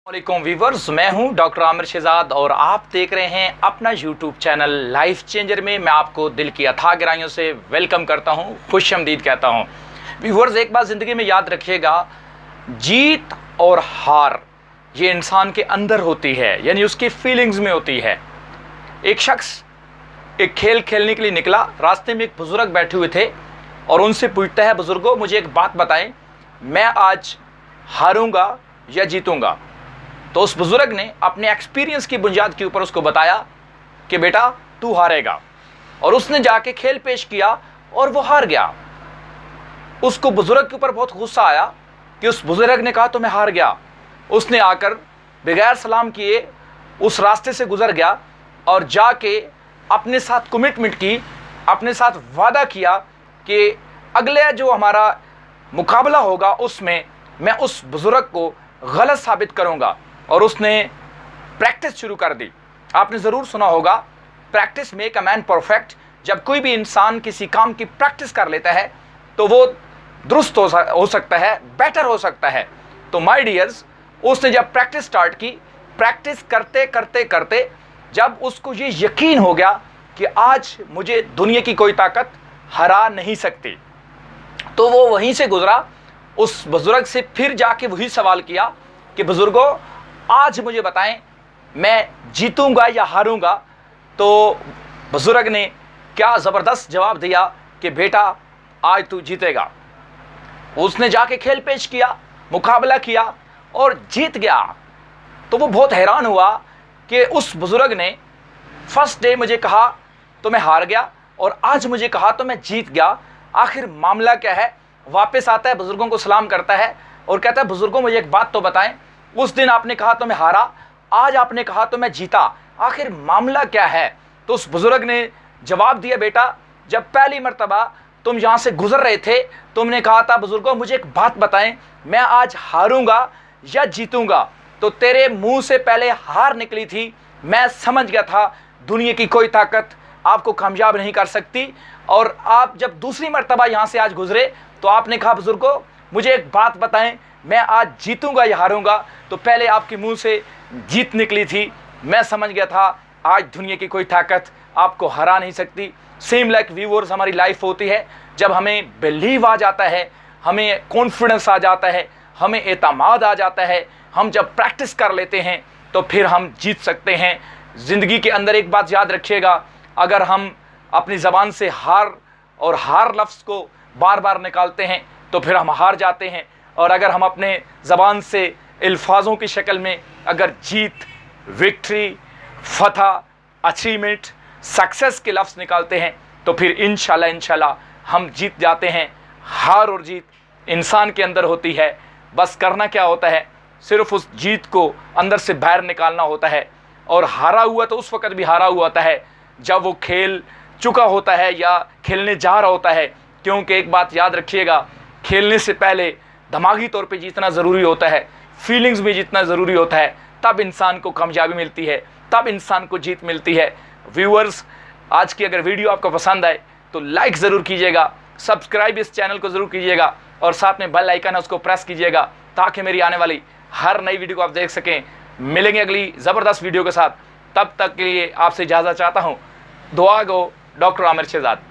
वालेकुम व्यूवर्स, मैं हूं डॉक्टर आमिर शहजाद और आप देख रहे हैं अपना यूट्यूब चैनल लाइफ चेंजर में। मैं आपको दिल की अथाह गहराइयों से वेलकम करता हूं, खुशामदीद कहता हूं। व्यूवर्स, एक बात ज़िंदगी में याद रखिएगा, जीत और हार ये इंसान के अंदर होती है, यानी उसकी फीलिंग्स में होती है। एक शख्स एक खेल खेलने के लिए निकला, रास्ते में एक बुज़ुर्ग बैठे हुए थे और उनसे पूछता है, बुज़ुर्गों मुझे एक बात बताएं, मैं आज हारूंगा या जीतूंगा? तो उस बुज़ुर्ग ने अपने एक्सपीरियंस की बुनियाद के ऊपर उसको बताया कि बेटा तू हारेगा, और उसने जाके खेल पेश किया और वो हार गया। उसको बुज़ुर्ग के ऊपर बहुत गुस्सा आया कि उस बुज़ुर्ग ने कहा तो मैं हार गया। उसने आकर बगैर सलाम किए उस रास्ते से गुज़र गया और जाके अपने साथ कमिटमेंट की, अपने साथ वादा किया कि अगले जो हमारा मुकाबला होगा उसमें मैं उस बुज़ुर्ग को गलत साबित करूंगा। और उसने प्रैक्टिस शुरू कर दी। आपने ज़रूर सुना होगा, practice make a man perfect. जब कोई भी इंसान किसी काम की प्रैक्टिस कर लेता है तो वो दुरुस्त हो सकता है, बेटर हो सकता है। तो माय डियर्स, उसने जब प्रैक्टिस स्टार्ट की, प्रैक्टिस करते करते करते जब उसको ये यकीन हो गया कि आज मुझे दुनिया की कोई ताकत हरा नहीं सकती, तो वो वहीं से गुज़रा। उस बुज़ुर्ग से फिर जाके वही सवाल किया कि बुज़ुर्गों आज मुझे बताएं, मैं जीतूंगा या हारूंगा? तो बुज़ुर्ग ने क्या ज़बरदस्त जवाब दिया कि बेटा आज तू जीतेगा। उसने जाके खेल पेश किया, मुकाबला किया और जीत गया। तो वो बहुत हैरान हुआ कि उस बुज़ुर्ग ने फर्स्ट डे मुझे कहा तो मैं हार गया और आज मुझे कहा तो मैं जीत गया, आखिर मामला क्या है? वापस आता है, बुज़ुर्गों को सलाम करता है और कहता है, बुज़ुर्गों मुझे एक बात तो बताएं, उस दिन आपने कहा तो मैं हारा, आज आपने कहा तो मैं जीता, आखिर मामला क्या है? तो उस बुज़ुर्ग ने जवाब दिया, बेटा जब पहली मर्तबा तुम यहाँ से गुज़र रहे थे तुमने कहा था, बुज़ुर्गों मुझे एक बात बताएं, मैं आज हारूंगा या जीतूंगा? तो तेरे मुंह से पहले हार निकली थी। मैं समझ गया था दुनिया की कोई ताकत आपको कामयाब नहीं कर सकती। और आप जब दूसरी मर्तबा यहाँ से आज गुज़रे तो आपने कहा, बुज़ुर्गों मुझे एक बात बताएं, मैं आज जीतूंगा या हारूंगा? तो पहले आपके मुंह से जीत निकली थी। मैं समझ गया था आज दुनिया की कोई ताकत आपको हरा नहीं सकती। सेम लाइक व्यूअर्स, हमारी लाइफ होती है, जब हमें बिलीव आ जाता है, हमें कॉन्फिडेंस आ जाता है, हमें एतमाद आ जाता है, हम जब प्रैक्टिस कर लेते हैं तो फिर हम जीत सकते हैं। ज़िंदगी के अंदर एक बात याद रखिएगा, अगर हम अपनी ज़बान से हार और हार लफ्ज़ को बार बार निकालते हैं तो फिर हम हार जाते हैं, और अगर हम अपने ज़बान से अल्फाज़ों की शक्ल में अगर जीत, विक्ट्री, फतह, अचीवमेंट, सक्सेस के लफ्ज़ निकालते हैं तो फिर इंशाल्लाह हम जीत जाते हैं। हार और जीत इंसान के अंदर होती है, बस करना क्या होता है, सिर्फ उस जीत को अंदर से बाहर निकालना होता है। और हारा हुआ तो उस वक़्त भी हारा हुआ होता है जब वो खेल चुका होता है या खेलने जा रहा होता है। क्योंकि एक बात याद रखिएगा, खेलने से पहले दिमागी तौर पे जीतना ज़रूरी होता है, फीलिंग्स में जीतना ज़रूरी होता है, तब इंसान को कामयाबी मिलती है, तब इंसान को जीत मिलती है। व्यूअर्स, आज की अगर वीडियो आपको पसंद आए तो लाइक ज़रूर कीजिएगा, सब्सक्राइब इस चैनल को ज़रूर कीजिएगा और साथ में बेल आइकन है उसको प्रेस कीजिएगा ताकि मेरी आने वाली हर नई वीडियो को आप देख सकें। मिलेंगे अगली ज़बरदस्त वीडियो के साथ, तब तक के लिए आपसे इजाज़त चाहता हूँ। दुआ गो, डॉक्टर आमिर शहजाद।